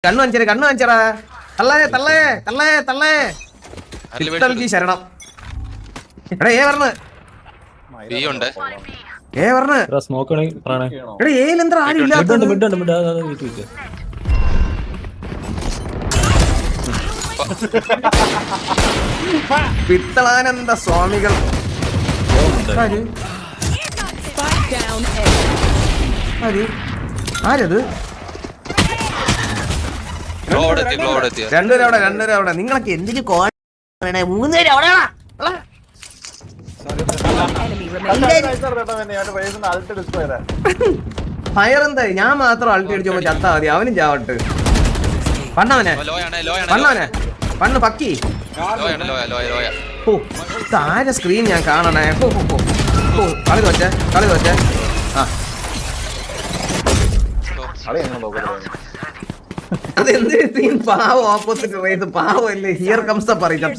കണ്ണു വാങ്ങിച്ചടാ. തള്ളേ ശരണം. എടാ ഏ പറഞ്ഞ് ഏലെന്താ ആരും ഇല്ലാത്തത്? പിത്തളാനന്ദ സ്വാമികൾ. ആരത്? രണ്ടുപേരും അവിടെ. നിങ്ങളൊക്കെ എന്തിനു വേണേ? 3 പേര് അവിടെ. ഫയർ എന്തായി? ഞാൻ മാത്രം അൾട്ടി അടിച്ചപ്പോ ചത്താ മതി. അവനും ചാവട്ട്. പണ്ണവനെ പക്കി. താര സ്ക്രീൻ ഞാൻ കാണണേ. കളി തോച്ചേ. അതെന്ത് പാവം ഓപ്പോസിറ്റ് റേസ് പാവല്ലേ. ഹിയർ കംസ് പറയും.